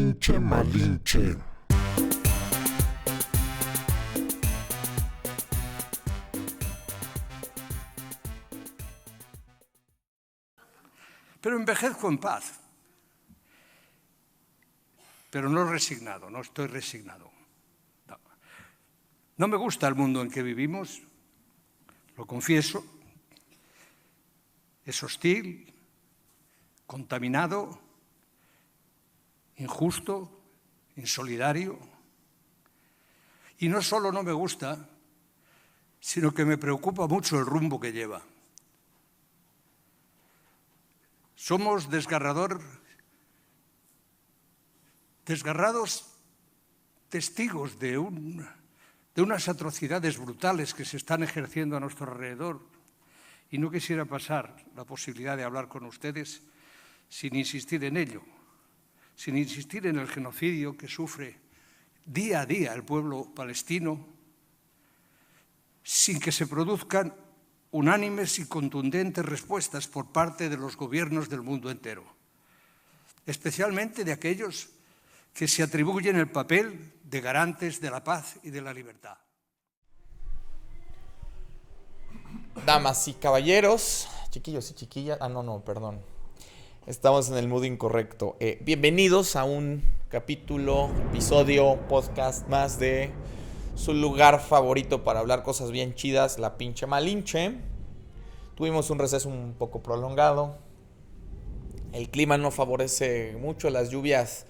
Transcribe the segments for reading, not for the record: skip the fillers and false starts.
pinche Malinche. Pero envejezco en paz. Pero no resignado, no estoy resignado. No me gusta el mundo en que vivimos, lo confieso. Es hostil, contaminado, injusto, insolidario. Y no solo no me gusta, sino que me preocupa mucho el rumbo que lleva. Somos desgarrados testigos de unas atrocidades brutales que se están ejerciendo a nuestro alrededor. Y no quisiera pasar la posibilidad de hablar con ustedes sin insistir en ello, sin insistir en el genocidio que sufre día a día el pueblo palestino, sin que se produzcan unánimes y contundentes respuestas por parte de los gobiernos del mundo entero, especialmente de aquellos que se atribuyen el papel de garantes de la paz y de la libertad. Damas y caballeros, chiquillos y chiquillas, perdón. Estamos en el mood incorrecto. Bienvenidos a un capítulo, episodio, podcast más de su lugar favorito para hablar cosas bien chidas, la pinche Malinche. Tuvimos un receso un poco prolongado. El clima no favorece mucho, las lluvias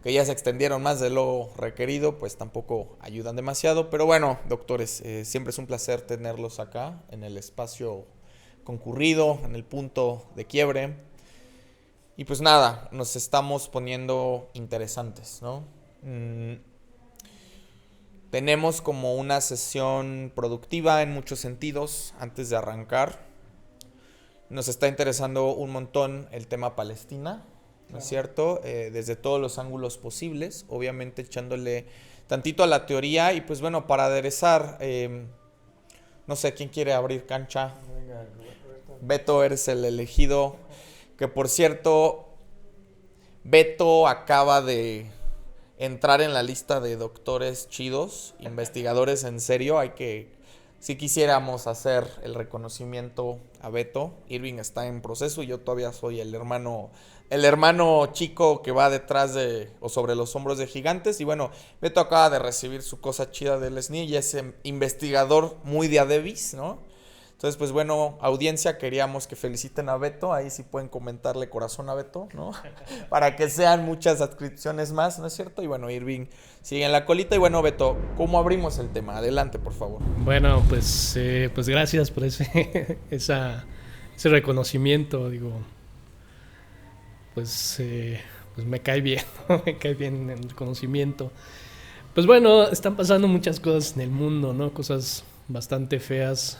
que ya se extendieron más de lo requerido, pues tampoco ayudan demasiado. Pero bueno, doctores, siempre es un placer tenerlos acá en el espacio concurrido, en el punto de quiebre. Y pues nada, nos estamos poniendo interesantes, ¿no? Tenemos como una sesión productiva en muchos sentidos antes de arrancar. Nos está interesando un montón el tema Palestina, ¿no es cierto? Desde todos los ángulos posibles, obviamente echándole tantito a la teoría. Y pues bueno, para aderezar, no sé, ¿quién quiere abrir cancha? Beto, eres el elegido. Que por cierto, Beto acaba de entrar en la lista de doctores chidos, investigadores en serio. Si quisiéramos hacer el reconocimiento a Beto, Irving está en proceso y yo todavía soy el hermano chico que va detrás o sobre los hombros de gigantes. Y bueno, Beto acaba de recibir su cosa chida del SNI y es investigador muy de a Davis, ¿no? Entonces, pues bueno, audiencia, queríamos que feliciten a Beto. Ahí sí pueden comentarle corazón a Beto, ¿no? Para que sean muchas adscripciones más, ¿no es cierto? Y bueno, Irving sigue en la colita. Y bueno, Beto, ¿cómo abrimos el tema? Adelante, por favor. Bueno, pues gracias por ese reconocimiento. Digo, pues me cae bien, ¿no? Me cae bien el reconocimiento. Pues bueno, están pasando muchas cosas en el mundo, ¿no? Cosas bastante feas.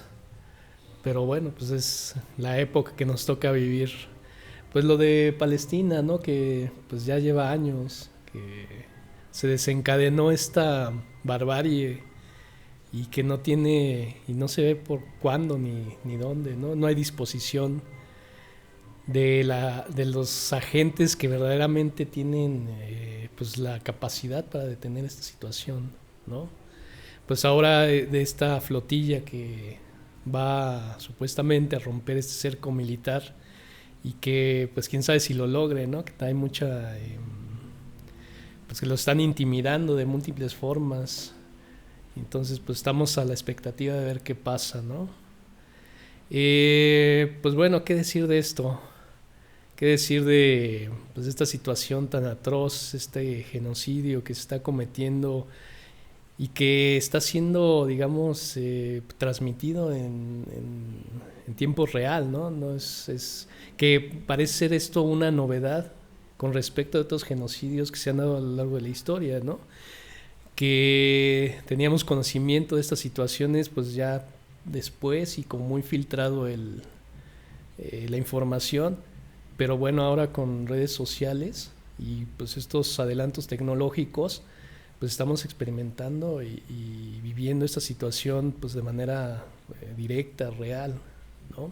Pero bueno, pues es la época que nos toca vivir. Pues lo de Palestina, ¿no? Que pues ya lleva años que se desencadenó esta barbarie y que no tiene y no se ve por cuándo ni dónde, ¿no? No hay disposición de los agentes que verdaderamente tienen pues la capacidad para detener esta situación, ¿no? Pues ahora de esta flotilla que va supuestamente a romper este cerco militar y que pues quién sabe si lo logre, ¿no? Que hay mucha pues que lo están intimidando de múltiples formas. Entonces pues estamos a la expectativa de ver qué pasa, ¿no? Pues bueno, ¿qué decir de esto? ¿Qué decir de pues esta situación tan atroz, este genocidio que se está cometiendo y que está siendo, digamos, transmitido en tiempo real, ¿no? No es que parece ser esto una novedad con respecto a otros genocidios que se han dado a lo largo de la historia, ¿no? Que teníamos conocimiento de estas situaciones pues ya después y como muy filtrado la información, pero bueno, ahora con redes sociales y pues estos adelantos tecnológicos, pues estamos experimentando y viviendo esta situación pues de manera directa, real, ¿no?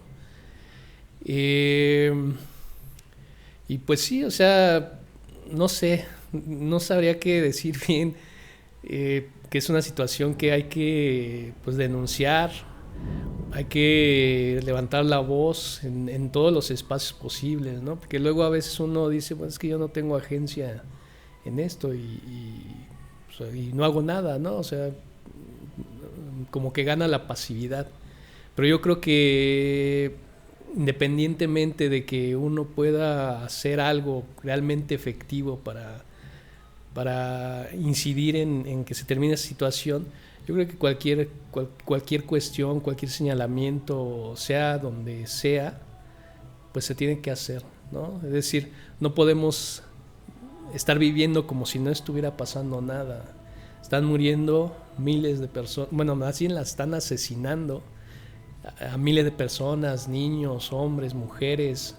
Y pues sí, o sea, no sé, no sabría qué decir bien, que es una situación que hay que pues denunciar, hay que levantar la voz en todos los espacios posibles, ¿no? Porque luego a veces uno dice, bueno, es que yo no tengo agencia en esto y no hago nada, ¿no? O sea, como que gana la pasividad. Pero yo creo que independientemente de que uno pueda hacer algo realmente efectivo para incidir en que se termine esa situación, yo creo que cualquier cuestión, cualquier señalamiento, sea donde sea, pues se tiene que hacer, ¿no? Es decir, no podemos estar viviendo como si no estuviera pasando nada. Están muriendo miles de personas, bueno, más bien las están asesinando a miles de personas, niños, hombres, mujeres,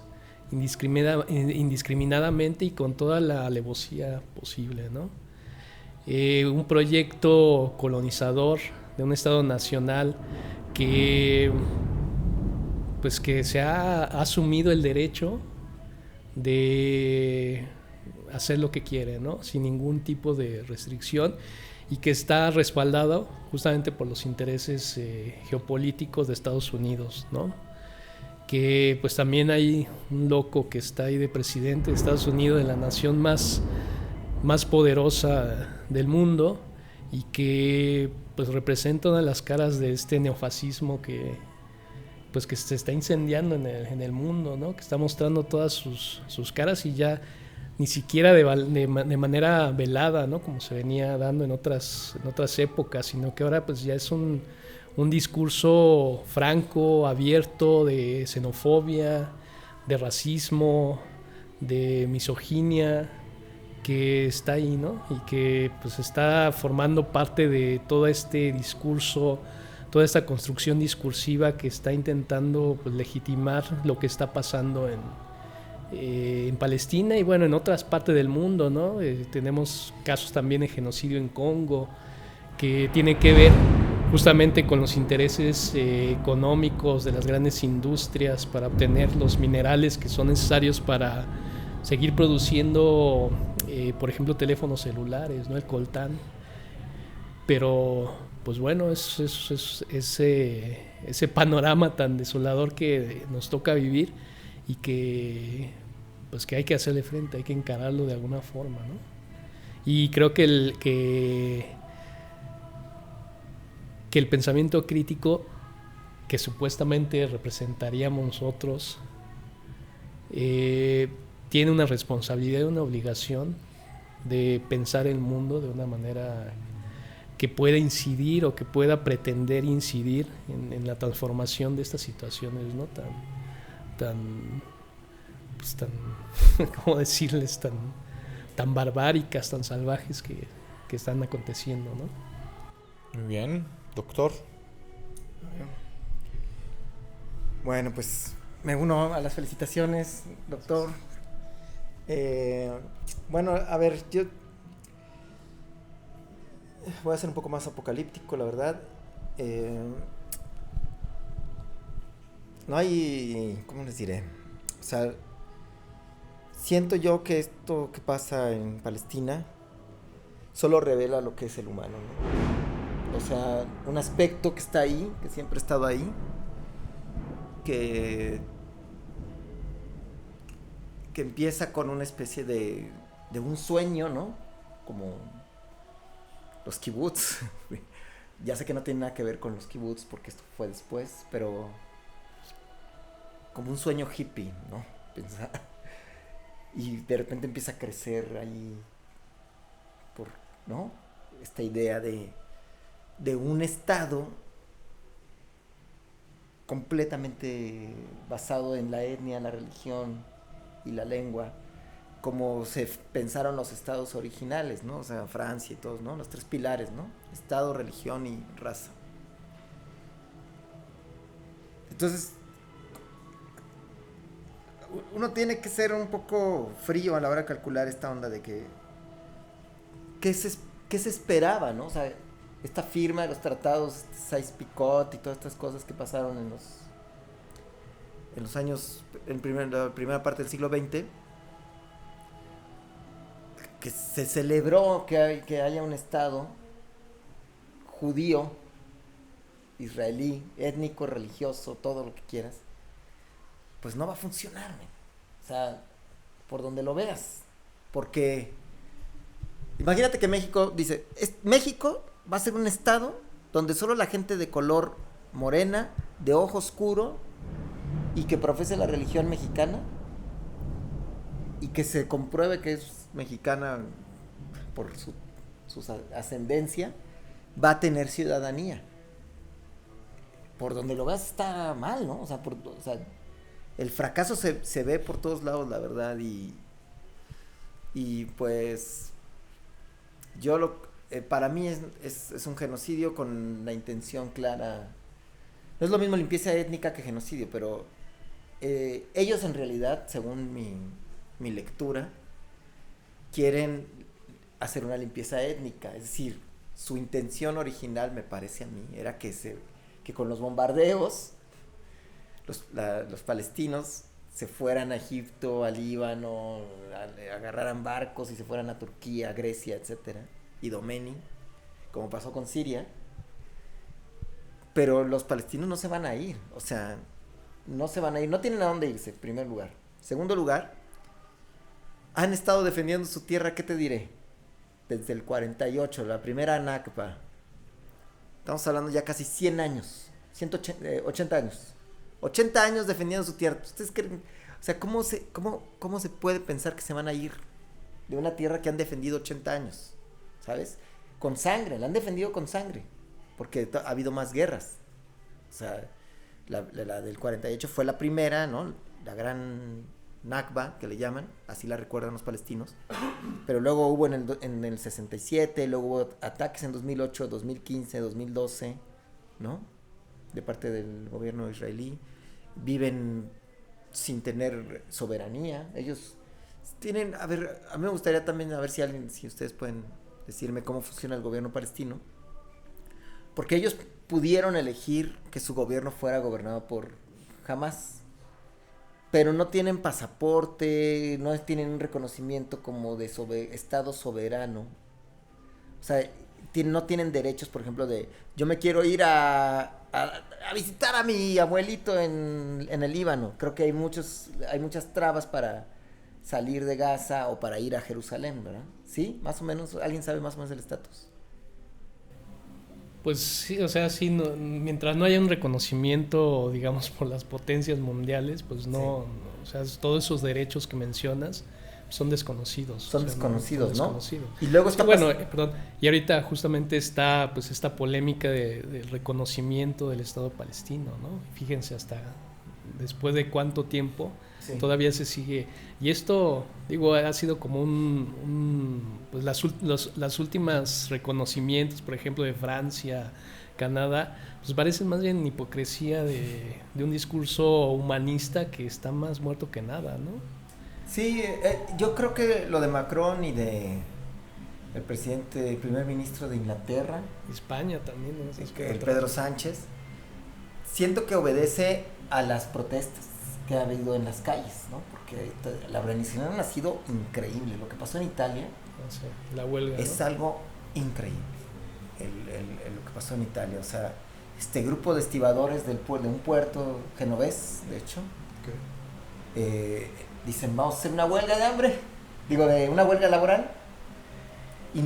indiscriminadamente y con toda la alevosía posible, ¿no? Un proyecto colonizador de un Estado nacional que pues que se ha asumido el derecho de hacer lo que quiere, ¿no? Sin ningún tipo de restricción, y que está respaldado justamente por los intereses geopolíticos de Estados Unidos, ¿no? Que pues también hay un loco que está ahí de presidente de Estados Unidos, de la nación más poderosa del mundo, y que pues representa una de las caras de este neofascismo que pues que se está incendiando en el mundo, ¿no? Que está mostrando todas sus caras, y ya ni siquiera de manera velada, ¿no? Como se venía dando en otras épocas, sino que ahora pues ya es un discurso franco, abierto, de xenofobia, de racismo, de misoginia, que está ahí, ¿no? Y que pues está formando parte de todo este discurso, toda esta construcción discursiva que está intentando pues legitimar lo que está pasando en Palestina y bueno, en otras partes del mundo, ¿no? Tenemos casos también de genocidio en Congo, que tiene que ver justamente con los intereses económicos de las grandes industrias para obtener los minerales que son necesarios para seguir produciendo, por ejemplo, teléfonos celulares, ¿no? El coltán. Pero, pues bueno, ese panorama tan desolador que nos toca vivir, y que pues que hay que hacerle frente, hay que encararlo de alguna forma, ¿no? Y creo que el pensamiento crítico que supuestamente representaríamos nosotros tiene una responsabilidad y una obligación de pensar el mundo de una manera que pueda incidir o que pueda pretender incidir en la transformación de estas situaciones, ¿no? Pues tan ¿cómo decirles? Tan barbáricas, tan salvajes que están aconteciendo, ¿no? Muy bien, doctor. Bueno, pues me uno a las felicitaciones, doctor. Bueno, a ver, yo voy a ser un poco más apocalíptico, la verdad. No hay, ¿cómo les diré? O sea, siento yo que esto que pasa en Palestina solo revela lo que es el humano, ¿no? O sea, un aspecto que está ahí, que siempre ha estado ahí, que empieza con una especie de un sueño, ¿no? Como los kibbutz. Ya sé que no tiene nada que ver con los kibbutz porque esto fue después, pero como un sueño hippie, ¿no? Pensar. Y de repente empieza a crecer ahí, ¿no? Esta idea de un estado completamente basado en la etnia, la religión y la lengua, como se pensaron los estados originales, ¿no? O sea, Francia y todos, ¿no? Los tres pilares, ¿no? Estado, religión y raza. Entonces, uno tiene que ser un poco frío a la hora de calcular esta onda de que ¿qué se esperaba, no? O sea, esta firma de los tratados, Sykes-Picot y todas estas cosas que pasaron en los años, la primera parte del siglo XX, que se celebró que haya un Estado judío, israelí, étnico, religioso, todo lo que quieras, pues no va a funcionar, man. O sea, por donde lo veas. Porque imagínate que México dice, México va a ser un estado donde solo la gente de color morena, de ojo oscuro y que profese la religión mexicana y que se compruebe que es mexicana por su ascendencia, va a tener ciudadanía. Por donde lo veas está mal, ¿no? O sea, el fracaso se ve por todos lados, la verdad, y pues para mí es un genocidio con la intención clara. No es lo mismo limpieza étnica que genocidio, pero ellos en realidad, según mi lectura, quieren hacer una limpieza étnica. Es decir, su intención original, me parece a mí, era que con los bombardeos los palestinos se fueran a Egipto, a Líbano, agarraran barcos y se fueran a Turquía, a Grecia, etcétera, Idomeni, como pasó con Siria. Pero los palestinos no se van a ir, o sea, no se van a ir, no tienen a dónde irse, en primer lugar. Segundo lugar, han estado defendiendo su tierra, ¿qué te diré? Desde el 48, la primera Nakba. Estamos hablando ya casi 100 años, 80 años. 80 años defendiendo su tierra. ¿Ustedes creen? O sea, ¿cómo se puede pensar que se van a ir de una tierra que han defendido 80 años? ¿Sabes? Con sangre, la han defendido con sangre. Porque ha habido más guerras. O sea, la del 48 fue la primera, ¿no? La gran Nakba, que le llaman, así la recuerdan los palestinos. Pero luego hubo en el 67, luego hubo ataques en 2008, 2015, 2012, ¿no? De parte del gobierno israelí. Viven sin tener soberanía. Ellos tienen, a mí me gustaría también a ver si ustedes pueden decirme cómo funciona el gobierno palestino. Porque ellos pudieron elegir que su gobierno fuera gobernado por Hamas, pero no tienen pasaporte, no tienen un reconocimiento como de Estado soberano. O sea, no tienen derechos, por ejemplo, yo me quiero ir a visitar a mi abuelito en el Líbano. Creo que hay muchas trabas para salir de Gaza o para ir a Jerusalén, ¿verdad? ¿Sí? Más o menos, ¿alguien sabe más o menos el estatus? Pues sí, o sea, sí, mientras no haya un reconocimiento, digamos, por las potencias mundiales, pues no, o sea, todos esos derechos que mencionas son desconocidos. Son desconocidos, ¿no? Desconocidos. Y luego está perdón, y ahorita justamente está pues esta polémica del reconocimiento del Estado palestino, ¿no? Fíjense hasta después de cuánto tiempo todavía se sigue. Y esto, digo, ha sido como pues las últimas reconocimientos, por ejemplo, de Francia, Canadá, pues parecen más bien hipocresía de un discurso humanista que está más muerto que nada, ¿no? Sí, yo creo que lo de Macron y de el primer ministro de Inglaterra, España también, ¿no? El Pedro Sánchez, siento que obedece a las protestas que ha habido en las calles, ¿no? Porque la organización ha sido increíble. Lo que pasó en Italia, la huelga, es, ¿no?, algo increíble. Lo que pasó en Italia, o sea, este grupo de estibadores de un puerto genovés, de hecho, dicen, vamos a hacer una huelga de hambre, de una huelga laboral, y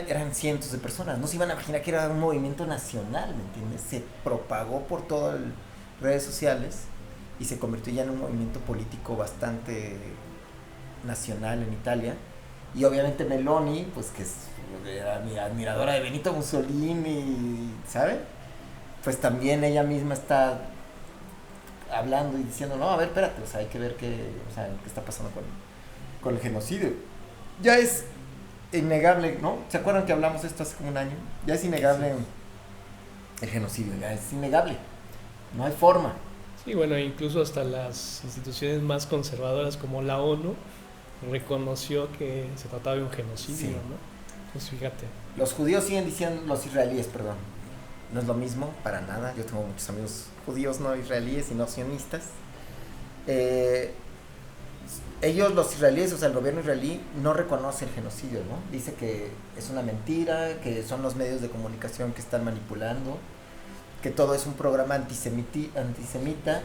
eran cientos de personas, no se iban a imaginar que era un movimiento nacional, ¿me entiendes? Se propagó por todas las redes sociales y se convirtió ya en un movimiento político bastante nacional en Italia. Y obviamente Meloni, pues que era mi admiradora de Benito Mussolini, ¿sabe? Pues también ella misma está hablando y diciendo, no, a ver, espérate, o sea, hay que ver qué está pasando con el genocidio. Ya es innegable, ¿no? ¿Se acuerdan que hablamos de esto hace como un año? Ya es innegable el genocidio, ya es innegable. No hay forma. Sí, bueno, incluso hasta las instituciones más conservadoras como la ONU reconoció que se trataba de un genocidio, ¿no? Pues fíjate. Los judíos siguen diciendo, los israelíes, perdón, no es lo mismo, para nada. Yo tengo muchos amigos judíos no israelíes y no sionistas. ellos, los israelíes, o sea, el gobierno israelí no reconoce el genocidio, ¿no? Dice que es una mentira, que son los medios de comunicación que están manipulando, que todo es un programa antisemita,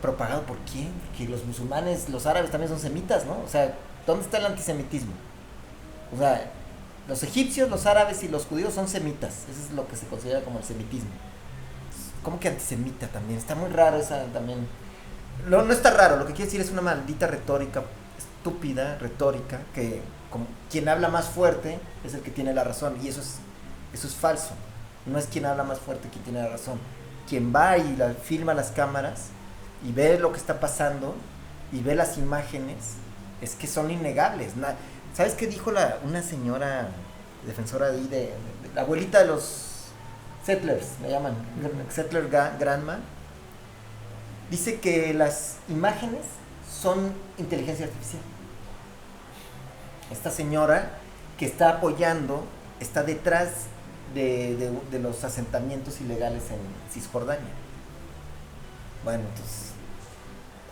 propagado por quién, que los musulmanes, los árabes también son semitas, ¿no? O sea, ¿dónde está el antisemitismo? O sea, los egipcios, los árabes y los judíos son semitas, eso es lo que se considera como el semitismo. ¿Cómo que antisemita también? Está muy raro esa también. No está raro, lo que quiere decir es una maldita retórica, estúpida retórica, que como quien habla más fuerte es el que tiene la razón, y eso es falso. No es quien habla más fuerte quien tiene la razón. Quien va y filma las cámaras y ve lo que está pasando y ve las imágenes, es que son innegables. ¿Sabes qué dijo una señora defensora de la abuelita de los settlers, le llaman, settler grandma? Dice que las imágenes son inteligencia artificial. Esta señora que está apoyando, está detrás de los asentamientos ilegales en Cisjordania. Bueno, entonces,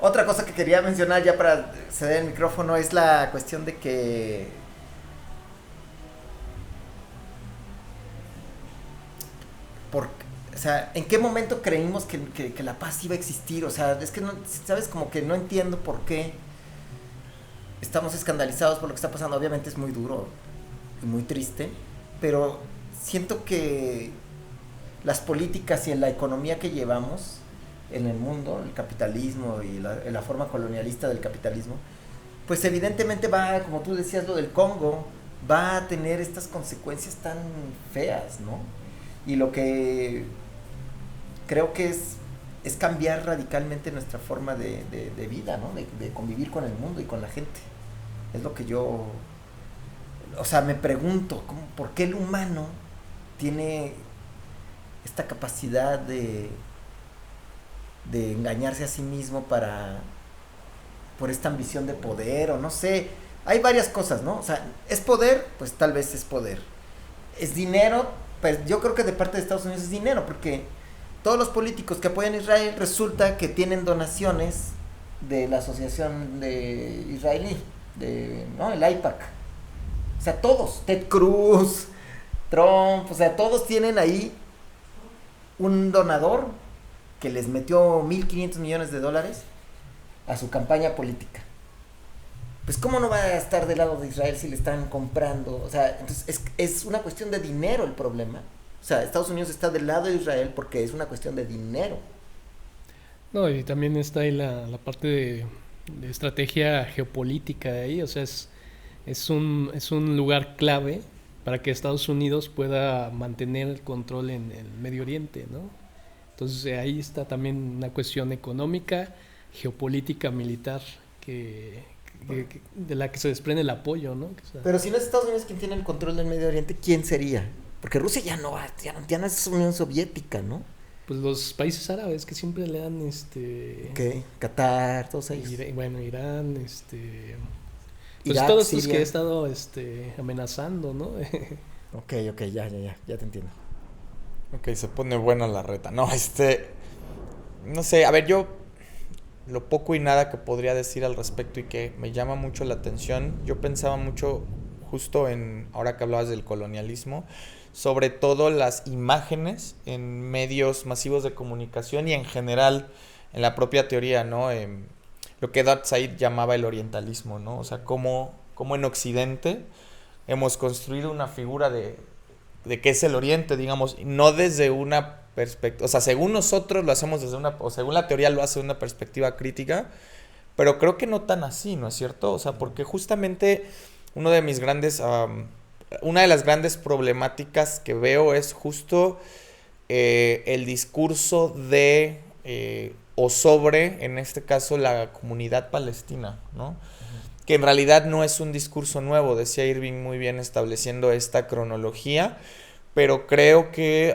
otra cosa que quería mencionar ya para ceder el micrófono es la cuestión de que o sea, ¿en qué momento creímos que la paz iba a existir? O sea, es que no, ¿sabes? Como que no entiendo por qué estamos escandalizados por lo que está pasando. Obviamente es muy duro y muy triste, pero siento que las políticas y la economía que llevamos en el mundo, el capitalismo y la forma colonialista del capitalismo, pues evidentemente va, como tú decías, lo del Congo, va a tener estas consecuencias tan feas, ¿no? Y lo que creo que es cambiar radicalmente nuestra forma de vida, ¿no? De convivir con el mundo y con la gente. Es lo que yo, o sea, me pregunto, ¿por qué el humano tiene esta capacidad de engañarse a sí mismo por esta ambición de poder, o no sé? Hay varias cosas, ¿no? O sea, ¿es poder? Pues tal vez es poder. ¿Es dinero? Pues yo creo que de parte de Estados Unidos es dinero, porque todos los políticos que apoyan a Israel resulta que tienen donaciones de la asociación de israelí, ¿no? El AIPAC. O sea, todos, Ted Cruz, Trump, o sea, todos tienen ahí un donador que les metió $1,500 millones a su campaña política. Pues cómo no va a estar del lado de Israel si le están comprando. O sea, entonces es una cuestión de dinero el problema. O sea, Estados Unidos está del lado de Israel porque es una cuestión de dinero. No, y también está ahí la parte de estrategia geopolítica de ahí. O sea, es un lugar clave para que Estados Unidos pueda mantener el control en el Medio Oriente, ¿no? Entonces ahí está también una cuestión económica, geopolítica, militar, de la que se desprende el apoyo, ¿no? O sea, pero si no es Estados Unidos quien tiene el control del Medio Oriente, ¿quién sería? Porque Rusia ya no es Unión Soviética, ¿no? pues los países árabes que siempre le dan ¿Qué? Qatar, todos ellos. bueno, Irán, pues Irak, todos Siria. los que he estado amenazando, ¿no? Ok, ya te entiendo. Ok, se pone buena la reta. No, no sé, a ver, yo lo poco y nada que podría decir al respecto y que me llama mucho la atención, yo pensaba mucho justo ahora que hablabas del colonialismo, sobre todo las imágenes en medios masivos de comunicación y en general en la propia teoría, ¿no? Lo que Edward Said llamaba el orientalismo, ¿no? O sea, cómo en Occidente hemos construido una figura de qué es el Oriente, digamos, no desde una perspectiva, o sea, según nosotros lo hacemos o según la teoría lo hace de una perspectiva crítica, pero creo que no tan así, ¿no es cierto? O sea, porque justamente una de las grandes problemáticas que veo es justo el discurso o sobre, en este caso, la comunidad palestina, ¿no? Que en realidad no es un discurso nuevo, decía Irving muy bien estableciendo esta cronología, pero creo que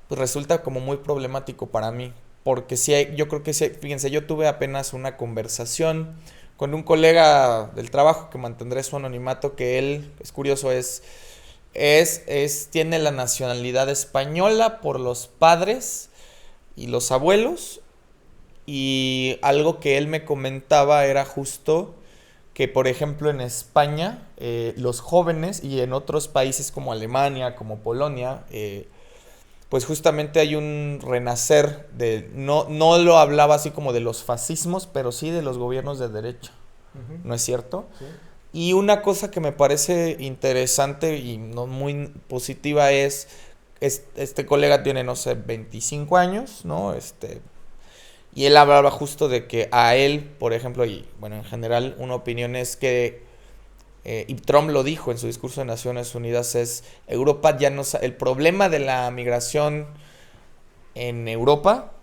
pues resulta como muy problemático para mí, porque yo creo que fíjense, yo tuve apenas una conversación con un colega del trabajo que mantendré su anonimato, que él, es curioso, tiene la nacionalidad española por los padres y los abuelos, Y algo que él me comentaba era justo que, por ejemplo, en España, los jóvenes y en otros países como Alemania, como Polonia, pues justamente hay un renacer de, no lo hablaba así como de los fascismos, pero sí de los gobiernos de derecha, ¿no es cierto? Sí. Y una cosa que me parece interesante y no muy positiva es, este colega tiene, no sé, 25 años, ¿no? Y él hablaba justo de que a él, por ejemplo, y bueno, en general, una opinión es que, y Trump lo dijo en su discurso de Naciones Unidas, es Europa ya no... El problema de la migración en Europa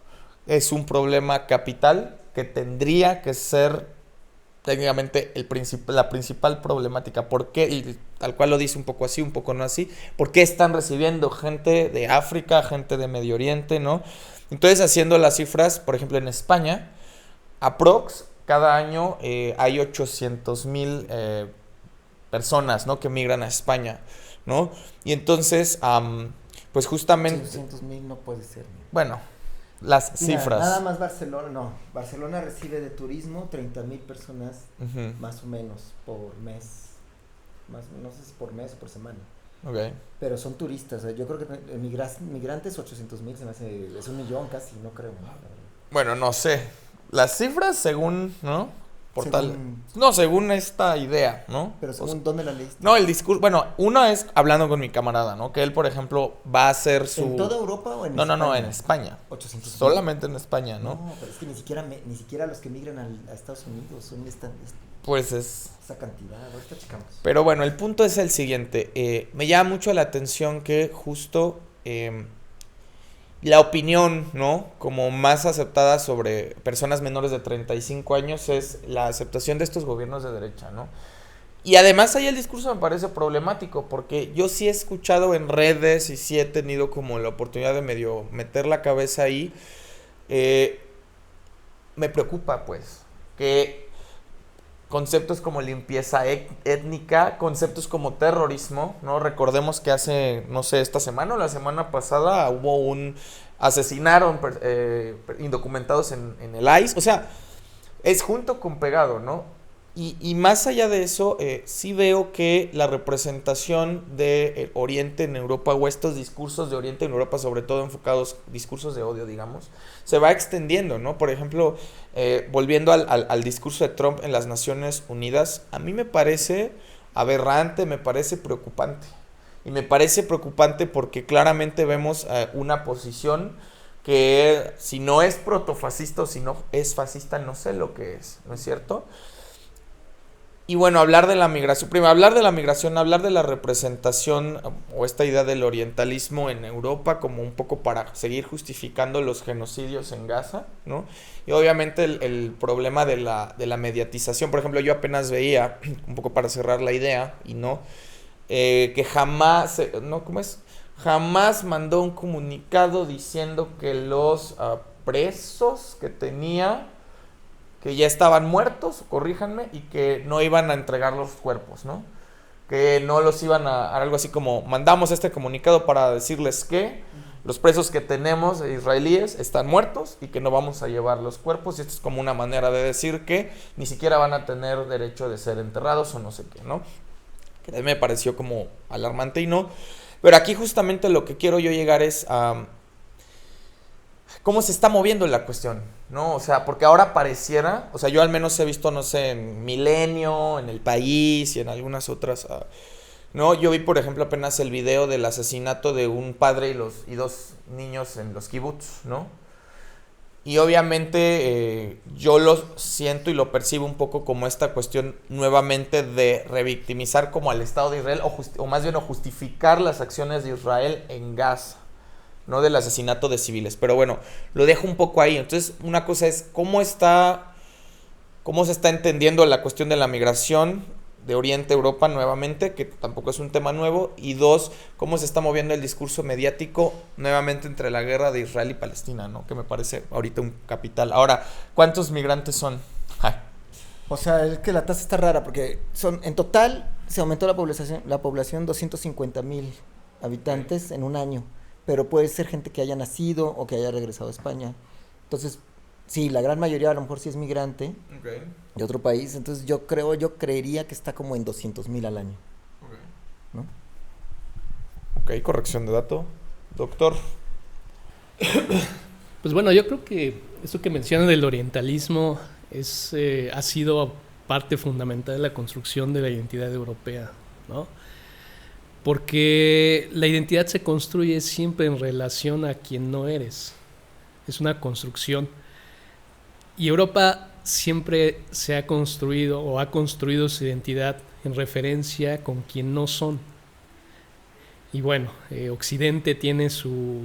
es un problema capital que tendría que ser técnicamente la principal problemática. ¿Por qué? Y tal cual lo dice un poco así, un poco no así. ¿Por qué están recibiendo gente de África, gente de Medio Oriente, no? Entonces, haciendo las cifras, por ejemplo, en España, aprox, cada año hay 800,000 personas, ¿no? Que migran a España, ¿no? Y entonces, pues justamente... 800,000 no puede ser. Bueno, las Mira, cifras. nada más Barcelona, no. Barcelona recibe de turismo 30,000 personas más o menos por mes. No sé si por mes o por semana. Ok. Pero son turistas. Yo creo que migrantes 800,000 se me hace, es 1,000,000 casi, no creo. Bueno, no sé. Las cifras según, ¿no? Portal. Según- No, según esta idea, ¿no? Pero O sea, según, ¿dónde la leíste? no, el discurso, bueno, uno es hablando con mi camarada, ¿no? Que él, por ejemplo, va a hacer su... ¿En toda Europa o en No, España? en España. 800,000. Solamente en España, ¿no? No, pero es que ni siquiera los que migran a Estados Unidos son Pues es... esa cantidad. Ahorita checamos. Pero bueno, el punto es el siguiente. Me llama mucho la atención que justo la opinión, ¿no? Como más aceptada sobre personas menores de 35 años es la aceptación de estos gobiernos de derecha, ¿no? Y además ahí el discurso me parece problemático porque yo sí he escuchado en redes y sí he tenido como la oportunidad de medio meter la cabeza ahí. Me preocupa pues que conceptos como limpieza étnica, conceptos como terrorismo, ¿no? Recordemos que hace, no sé, esta semana o la semana pasada asesinaron indocumentados en el ICE, o sea, es junto con pegado, ¿no? Y más allá de eso, sí veo que la representación de Oriente en Europa o estos discursos de Oriente en Europa, sobre todo enfocados, discursos de odio, digamos, se va extendiendo, ¿no? Por ejemplo, volviendo al discurso de Trump en las Naciones Unidas, a mí me parece aberrante, me parece preocupante. Y me parece preocupante porque claramente vemos una posición que si no es protofascista o si no es fascista, no sé lo que es, ¿no es cierto? Y bueno, hablar de la migración, hablar de la representación o esta idea del orientalismo en Europa como un poco para seguir justificando los genocidios en Gaza, ¿no? Y obviamente el problema de la mediatización, por ejemplo, yo apenas veía, un poco para cerrar la idea, y no, que jamás, ¿no? ¿Cómo es? Jamás mandó un comunicado diciendo que los presos que tenía... que ya estaban muertos, corríjanme, y que no iban a entregar los cuerpos, ¿no? Que no los iban a algo así como, mandamos este comunicado para decirles que los presos que tenemos israelíes están muertos y que no vamos a llevar los cuerpos, y esto es como una manera de decir que ni siquiera van a tener derecho de ser enterrados o no sé qué, ¿no? Que también me pareció como alarmante y no. Pero aquí justamente lo que quiero yo llegar es a... ¿cómo se está moviendo la cuestión? ¿No? O sea, porque ahora pareciera, o sea, yo al menos he visto, no sé, en Milenio, en El País y en algunas otras, ¿no? Yo vi, por ejemplo, apenas el video del asesinato de un padre y dos niños en los kibbutz, ¿no? Y obviamente yo lo siento y lo percibo un poco como esta cuestión nuevamente de revictimizar como al Estado de Israel, o más bien justificar las acciones de Israel en Gaza, no del asesinato de civiles. Pero bueno, lo dejo un poco ahí. Entonces, una cosa es cómo se está entendiendo la cuestión de la migración de Oriente a Europa nuevamente, que tampoco es un tema nuevo. Y dos, cómo se está moviendo el discurso mediático nuevamente entre la guerra de Israel y Palestina, ¿no? Que me parece ahorita un capital. Ahora, ¿cuántos migrantes son? Ay. O sea, es que la tasa está rara porque en total se aumentó la población 250,000 habitantes en un año. Pero puede ser gente que haya nacido o que haya regresado a España. Entonces, Sí, la gran mayoría a lo mejor sí es migrante Ok. de otro país, entonces yo creería que está como en 200,000 al año, ¿no? Ok, corrección de dato. Doctor. Pues bueno, yo creo que eso que mencionan del orientalismo ha sido parte fundamental de la construcción de la identidad europea, ¿no? Porque la identidad se construye siempre en relación a quien no eres. Es una construcción. Y Europa siempre se ha construido o ha construido su identidad en referencia con quien no son. Y bueno, Occidente tiene su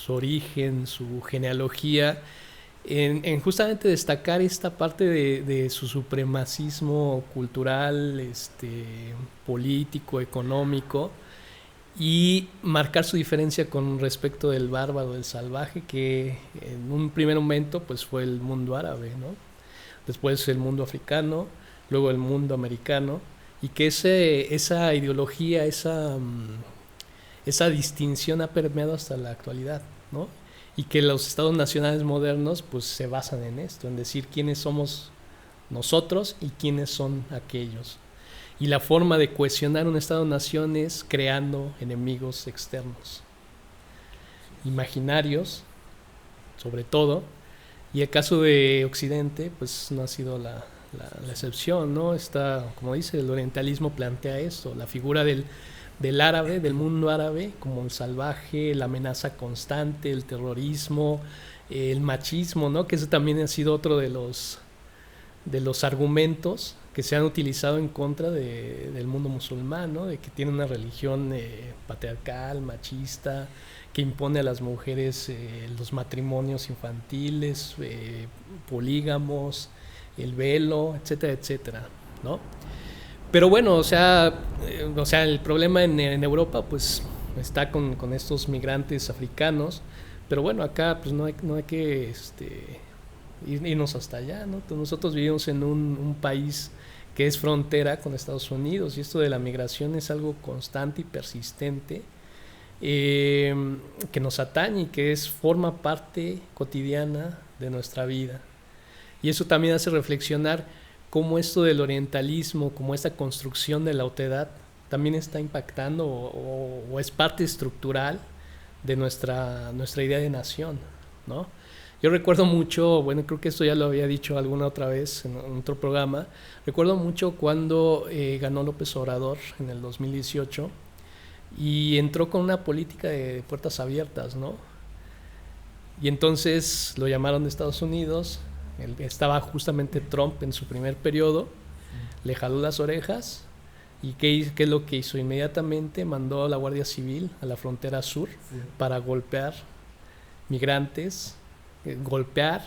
origen, su genealogía en justamente destacar esta parte de su supremacismo cultural, político, económico, y marcar su diferencia con respecto del bárbaro, del salvaje, que en un primer momento pues fue el mundo árabe, ¿no? Después el mundo africano, luego el mundo americano, y que esa ideología, esa distinción ha permeado hasta la actualidad, ¿no? Y que los estados nacionales modernos pues se basan en esto, en decir quiénes somos nosotros y quiénes son aquellos. Y la forma de cohesionar un estado-nación es creando enemigos externos, imaginarios, sobre todo, y el caso de Occidente pues no ha sido la excepción, ¿no? Como dice, el orientalismo plantea esto, la figura del árabe, del mundo árabe, como el salvaje, la amenaza constante, el terrorismo, el machismo, ¿no? Que eso también ha sido otro de los argumentos que se han utilizado en contra del mundo musulmán, ¿no? De que tiene una religión patriarcal, machista, que impone a las mujeres los matrimonios infantiles, polígamos, el velo, etcétera, etcétera, ¿no? Pero bueno, o sea, el problema en Europa pues está con estos migrantes africanos, pero bueno, acá pues no hay que irnos hasta allá, ¿no? Nosotros vivimos en un país que es frontera con Estados Unidos, y esto de la migración es algo constante y persistente, que nos atañe y que forma parte cotidiana de nuestra vida. Y eso también hace reflexionar cómo esto del orientalismo, como esta construcción de la otredad, también está impactando o es parte estructural de nuestra idea de nación, ¿no? Yo recuerdo mucho, bueno, creo que esto ya lo había dicho alguna otra vez en otro programa, recuerdo mucho cuando ganó López Obrador en el 2018 y entró con una política de puertas abiertas, ¿no? Y entonces lo llamaron de Estados Unidos, estaba justamente Trump en su primer periodo, le jaló las orejas y ¿qué es lo que hizo? Inmediatamente mandó a la Guardia Civil a la frontera sur para golpear migrantes,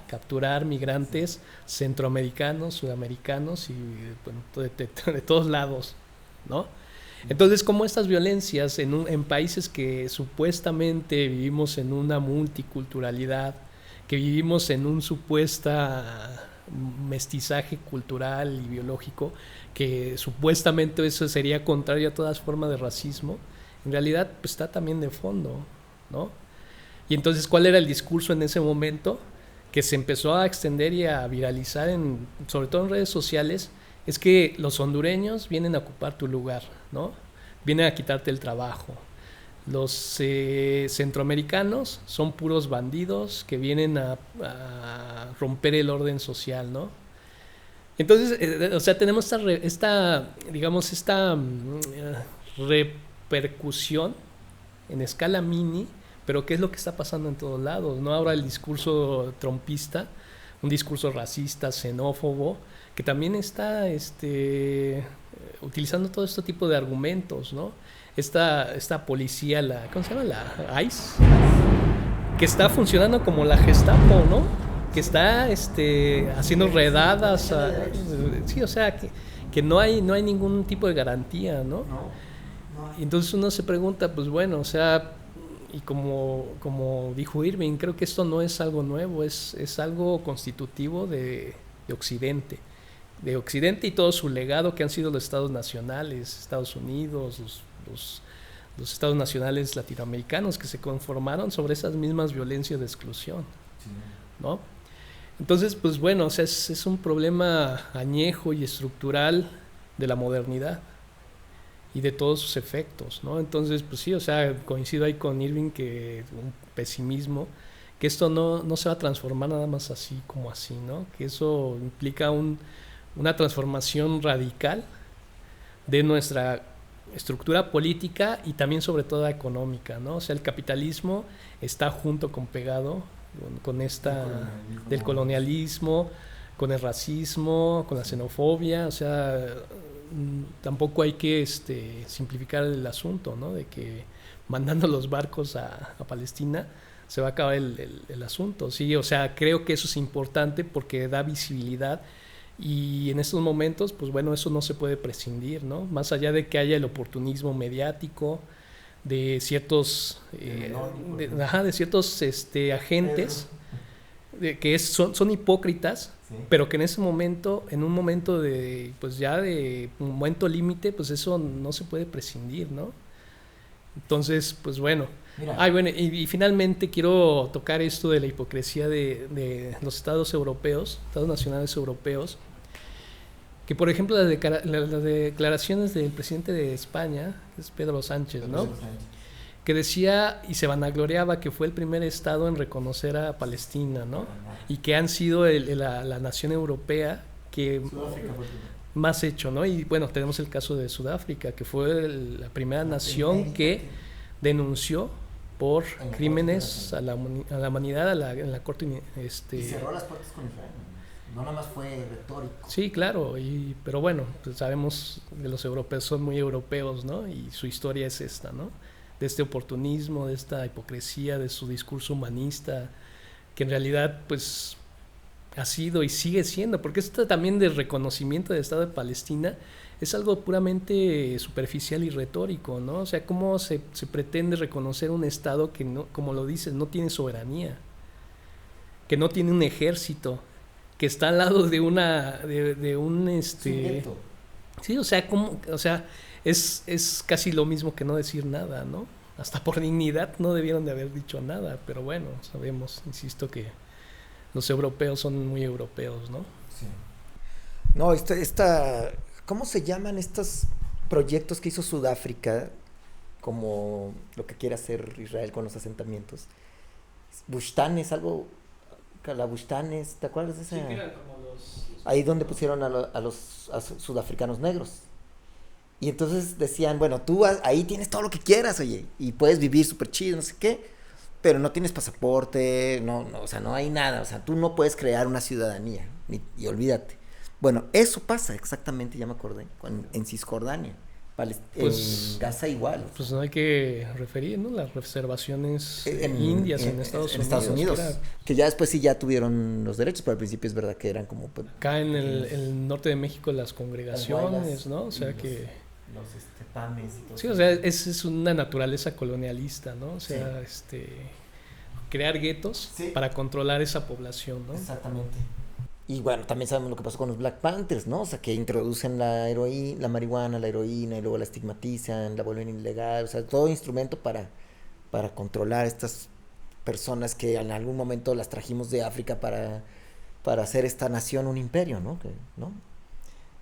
capturar migrantes centroamericanos, sudamericanos y bueno, de todos lados, ¿no? Entonces, como estas violencias en países que supuestamente vivimos en una multiculturalidad, que vivimos en un supuesta mestizaje cultural y biológico, que supuestamente eso sería contrario a todas formas de racismo, en realidad pues, está también de fondo, ¿no? Y entonces, ¿cuál era el discurso en ese momento? Que se empezó a extender y a viralizar, sobre todo en redes sociales, es que los hondureños vienen a ocupar tu lugar, ¿no? Vienen a quitarte el trabajo. Los centroamericanos son puros bandidos que vienen a romper el orden social, ¿no? Entonces, o sea, tenemos esta repercusión en escala mini, pero ¿qué es lo que está pasando en todos lados? ¿No? Ahora el discurso trumpista, un discurso racista, xenófobo, que también está utilizando todo este tipo de argumentos, ¿no? Esta policía, ¿cómo se llama? La ICE, que está funcionando como la Gestapo, ¿no? Que está haciendo redadas. Sí, o sea, que no hay ningún tipo de garantía, ¿no? Y entonces uno se pregunta, pues bueno, o sea, y como dijo Irving, creo que esto no es algo nuevo, es algo constitutivo de Occidente. De Occidente y todo su legado que han sido los estados nacionales, Estados Unidos, los estados nacionales latinoamericanos que se conformaron sobre esas mismas violencias de exclusión, ¿no? Entonces, pues bueno, o sea, es un problema añejo y estructural de la modernidad y de todos sus efectos, ¿no? Entonces, pues sí, o sea, coincido ahí con Irving que un pesimismo, que esto no se va a transformar nada más así como así, ¿no? Que eso implica una transformación radical de nuestra estructura política y también sobre todo económica, ¿no? O sea, el capitalismo está junto con pegado con esta del colonialismo, con el racismo, con la xenofobia, o sea, tampoco hay que simplificar el asunto, ¿no? De que mandando los barcos a Palestina se va a acabar el asunto, sí, o sea, creo que eso es importante porque da visibilidad. Y en estos momentos, pues bueno, eso no se puede prescindir, ¿no? Más allá de que haya el oportunismo mediático de ciertos de ciertos agentes que son hipócritas, sí, pero que en un momento de pues ya de un momento límite, pues eso no se puede prescindir, ¿no? Entonces, pues bueno. Bueno, y finalmente quiero tocar esto de la hipocresía de los estados europeos, estados nacionales europeos, que por ejemplo las declaraciones del presidente de España, que es Pedro Sánchez, ¿no? Que decía y se vanagloriaba que fue el primer estado en reconocer a Palestina, ¿no? Y que han sido la nación europea que más hecho, ¿no? Y bueno, tenemos el caso de Sudáfrica, que fue la primera nación que denunció por crímenes a la humanidad en la corte y cerró las puertas con Israel, no nada más fue retórico. Sí, claro, pero bueno, pues sabemos que los europeos son muy europeos, ¿no? Y su historia es esta, ¿no? De este oportunismo, de esta hipocresía, de su discurso humanista, que en realidad pues ha sido y sigue siendo, porque esto también del reconocimiento del Estado de Palestina es algo puramente superficial y retórico, ¿no? O sea, ¿cómo se pretende reconocer un Estado que, no, como lo dices, no tiene soberanía, que no tiene un ejército, que está al lado de un sí, o sea, ¿cómo? O sea, es casi lo mismo que no decir nada, ¿no? Hasta por dignidad no debieron de haber dicho nada, pero bueno, sabemos, insisto, que los europeos son muy europeos, ¿no? Sí. No, ¿cómo se llaman estos proyectos que hizo Sudáfrica? Como lo que quiere hacer Israel con los asentamientos. Bushtanes, algo... Calabushtanes, ¿te acuerdas de ese? Sí, que eran como los ahí donde pusieron a los sudafricanos negros. Y entonces decían, bueno, tú ahí tienes todo lo que quieras, oye, y puedes vivir súper chido, no sé qué, pero no tienes pasaporte, no, o sea, no hay nada, o sea, tú no puedes crear una ciudadanía, y olvídate. Bueno, eso pasa exactamente, ya me acordé, en Cisjordania, en Gaza igual. Pues no hay que referir, ¿no? Las reservaciones indias en Estados Unidos. Que ya después sí ya tuvieron los derechos, pero al principio es verdad que eran como... Acá en el norte de México las congregaciones, ¿no? O sea que... Los PAMES y todo. Sí, o sea, es una naturaleza colonialista, ¿no? O sea, sí, crear guetos para controlar esa población, ¿no? Exactamente. Y bueno, también sabemos lo que pasó con los Black Panthers, ¿no? O sea, que introducen la marihuana, la heroína, y luego la estigmatizan, la vuelven ilegal, o sea, todo instrumento para controlar a estas personas que en algún momento las trajimos de África para hacer esta nación un imperio, ¿no? ¿No?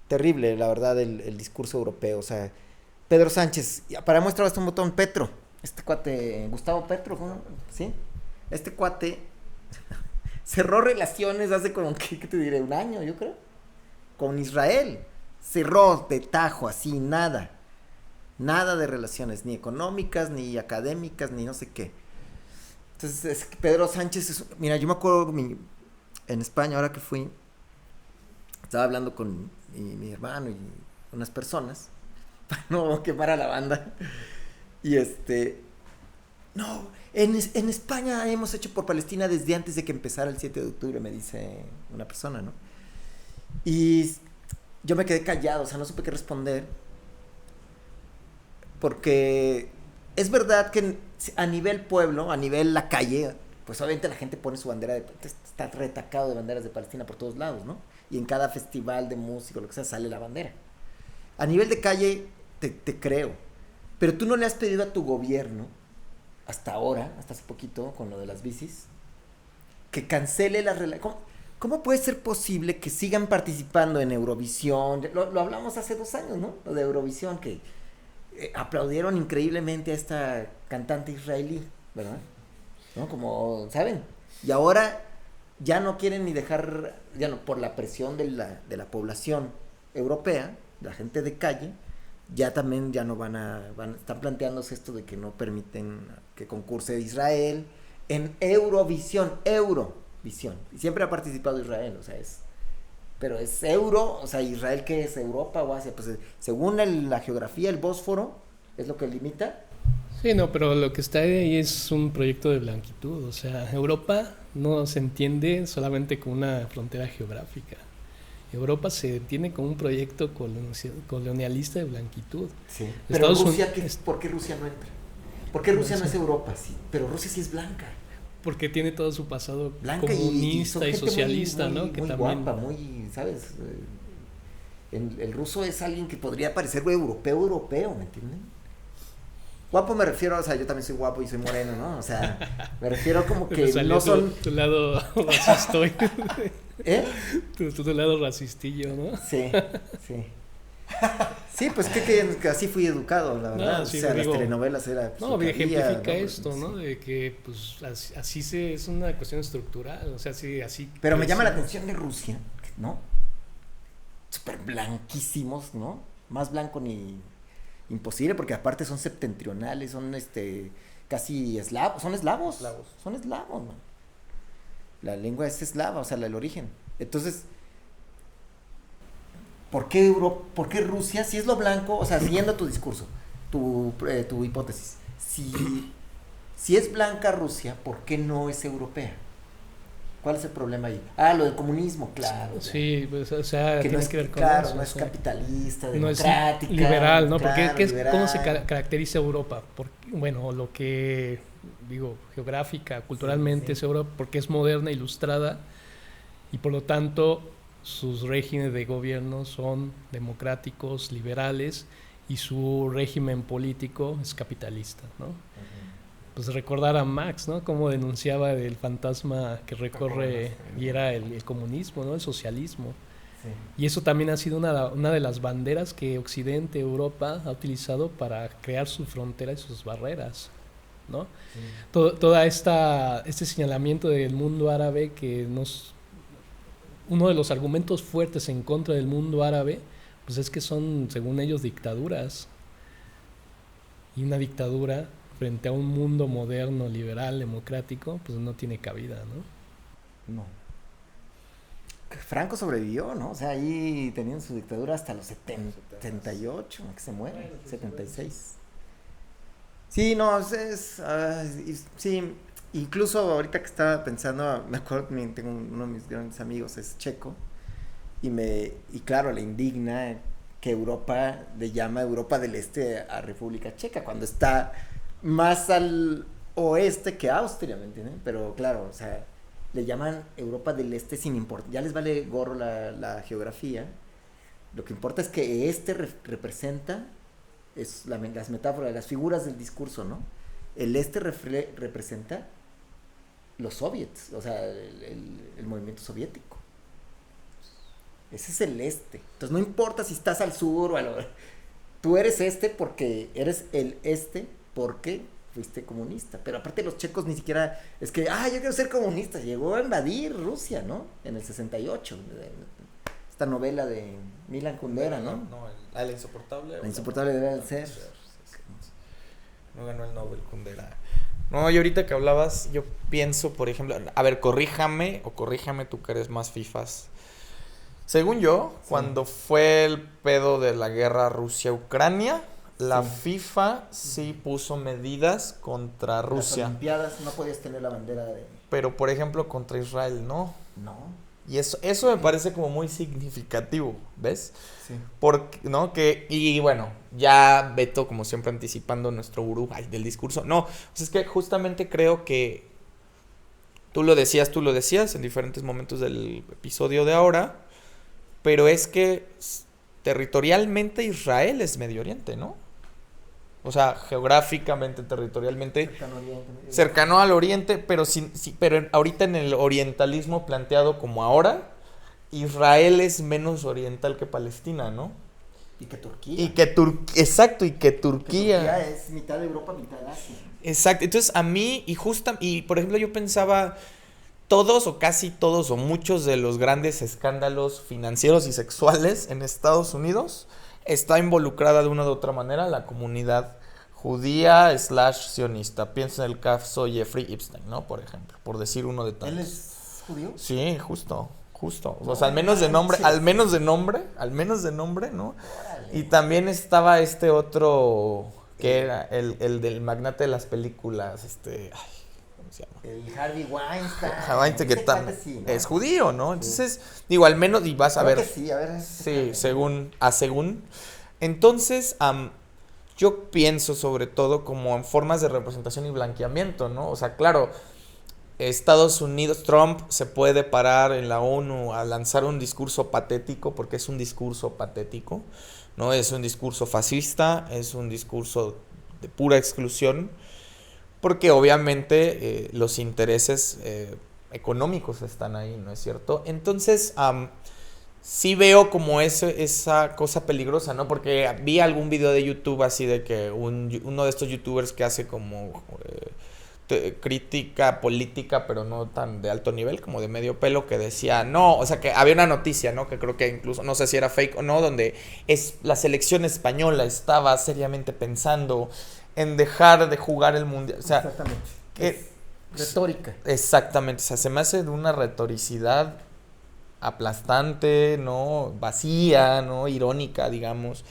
Terrible, la verdad, el discurso europeo, o sea, Pedro Sánchez, para muestra hasta un botón, Petro, este cuate, Gustavo Petro, ¿sí? Este cuate... cerró relaciones hace como, ¿qué te diré? Un año, yo creo, con Israel. Cerró de tajo, así, nada de relaciones, ni económicas, ni académicas, ni no sé qué. Entonces, es que Pedro Sánchez, mira, yo me acuerdo en España, ahora que fui, estaba hablando con mi hermano y unas personas, para no quemar a la banda, y no, en España hemos hecho por Palestina desde antes de que empezara el 7 de octubre, me dice una persona, ¿no? Y yo me quedé callado, o sea, no supe qué responder. Porque es verdad que a nivel pueblo, a nivel la calle, pues obviamente la gente pone su bandera, está retacado de banderas de Palestina por todos lados, ¿no? Y en cada festival de música, lo que sea, sale la bandera. A nivel de calle, te creo. Pero tú no le has pedido a tu gobierno, hasta ahora, hasta hace poquito, con lo de las bicis, que cancele las relaciones. ¿cómo puede ser posible que sigan participando en Eurovisión? Lo hablamos hace 2 años, ¿no? Lo de Eurovisión, que aplaudieron increíblemente a esta cantante israelí, ¿verdad? ¿No? Como, ¿saben? Y ahora ya no quieren ni dejar, ya no, por la presión de la población europea, la gente de calle, ya también ya no están planteándose esto de que no permiten que concurse Israel en Eurovisión. Y siempre ha participado Israel, o sea, pero es o sea, Israel, ¿qué es? ¿Europa o Asia? Pues según la geografía, el Bósforo es lo que limita. Sí, no, pero lo que está ahí es un proyecto de blanquitud. O sea, Europa no se entiende solamente como una frontera geográfica. Europa se entiende como un proyecto colonialista de blanquitud. Sí. Pero Rusia, ¿por qué Rusia no entra? ¿Por qué Rusia no es Europa? Sí, pero Rusia sí es blanca. Porque tiene todo su pasado blanca comunista y socialista, muy, ¿no? Que muy también guapa, muy, ¿sabes? El ruso es alguien que podría parecer europeo, ¿me entienden? Guapo me refiero, o sea, yo también soy guapo y soy moreno, ¿no? O sea, me refiero como que no son... Tu lado racistoide. ¿Eh? Tu lado racistillo, ¿no? Sí. Sí, pues que así fui educado, la verdad. No, sí, o sea, digo, las telenovelas era... No, ejemplifica ¿no? esto, ¿no? De que, pues, así es una cuestión estructural, o sea, sí, así... Pero me llama la atención de Rusia, ¿no? Súper blanquísimos, ¿no? Más blanco ni... Imposible, porque aparte son septentrionales, son casi eslavos, son eslavos. Son eslavos, ¿no? La lengua es eslava, o sea, el origen. Entonces, ¿por qué Rusia, si es lo blanco, o sea, siguiendo tu discurso, tu hipótesis, si es blanca Rusia, ¿por qué no es europea? ¿Cuál es el problema ahí? Lo del comunismo, claro. Sí, pues, o sea, que tiene no que ver con claro, eso. No es capitalista, no democrática. Es liberal, ¿no? Claro, Porque liberal. ¿cómo se caracteriza Europa? Bueno, lo que digo, geográfica, culturalmente es Europa, porque es moderna, ilustrada, y por lo tanto sus regímenes de gobierno son democráticos, liberales, y su régimen político es capitalista, ¿no? Pues recordar a Marx, ¿no? Cómo denunciaba el fantasma que recorre y era el comunismo, ¿no? El socialismo. Sí. Y eso también ha sido una de las banderas que Occidente, Europa, ha utilizado para crear su frontera y sus barreras, ¿no? Sí. Toda este señalamiento del mundo árabe que uno de los argumentos fuertes en contra del mundo árabe, pues es que son, según ellos, dictaduras. Y una dictadura frente a un mundo moderno, liberal, democrático, pues no tiene cabida, ¿no? No. Franco sobrevivió, ¿no? O sea, ahí tenían su dictadura hasta los 78, que se muere, 76. Sí, no, sí, incluso ahorita que estaba pensando, me acuerdo que tengo uno de mis grandes amigos, es checo, y claro, le indigna que Europa le llama Europa del Este a República Checa, cuando está más al oeste que Austria, ¿me entienden? Pero claro, o sea, le llaman Europa del Este sin importar, ya les vale gorro la geografía, lo que importa es que representa, las metáforas, las figuras del discurso, ¿no? El este representa los soviets, o sea, el movimiento soviético. Ese es el este. Entonces no importa si estás al sur o tú eres porque eres el este porque fuiste comunista. Pero aparte los checos ni siquiera es que, yo quiero ser comunista. Llegó a invadir Rusia, ¿no? En el 68. Esta novela de Milan Kundera, ¿no? No, La insoportable. La insoportable debe ser. No ganó el Nobel Kundera. No, y ahorita que hablabas, yo pienso, por ejemplo, a ver, corríjame tú que eres más fifas. Según yo, sí, cuando fue el pedo de la guerra Rusia-Ucrania, la FIFA sí puso medidas contra Rusia. Las Olimpiadas no podías tener la bandera de... Pero, por ejemplo, contra Israel, ¿no? No. Y eso me parece como muy significativo, ¿ves? Sí. Porque, ¿no? Y bueno, ya Beto, como siempre, anticipando nuestro gurú del discurso. No, pues es que justamente creo que tú lo decías en diferentes momentos del episodio de ahora, pero es que territorialmente Israel es Medio Oriente, ¿no? O sea, geográficamente, territorialmente, Cercano al Oriente Medio. cercano al Oriente, pero, pero ahorita en el orientalismo planteado como ahora, Israel es menos oriental que Palestina, ¿no? Y que Turquía. Exacto, y que Que Turquía. es mitad de Europa, mitad de Asia. Exacto, entonces a mí, y por ejemplo yo pensaba, todos o casi todos o muchos de los grandes escándalos financieros y sexuales en Estados Unidos está involucrada de una u otra manera la comunidad judía / sionista. Pienso en el caso Jeffrey Epstein, ¿no? Por ejemplo, por decir uno de tantos. ¿Él es judío? Sí, justo. O sea, al menos de nombre, ¿no? Órale. Y también estaba este otro que era el del magnate de las películas, ay, ¿cómo se llama? El Harvey Weinstein. Weinstein, que Ese también cuate sí, ¿no? es judío, ¿no? Entonces, digo, al menos, y vas a Creo ver. que sí, a ver. Sí, según. Entonces, yo pienso sobre todo como en formas de representación y blanqueamiento, ¿no? O sea, claro, Estados Unidos, Trump se puede parar en la ONU a lanzar un discurso patético, porque es un discurso patético, ¿no? Es un discurso fascista, es un discurso de pura exclusión, porque obviamente los intereses económicos están ahí, ¿no es cierto? Entonces, sí veo como esa cosa peligrosa, ¿no? Porque vi algún video de YouTube así de que uno de estos youtubers que hace como crítica política, pero no tan de alto nivel, como de medio pelo, que decía, no, o sea, que había una noticia, ¿no? Que creo que incluso, no sé si era fake o no, donde la selección española estaba seriamente pensando en dejar de jugar el mundial. O sea, Exactamente. Retórica. Exactamente, o sea, se me hace de una retoricidad aplastante, ¿no? Vacía, ¿no? Irónica, digamos.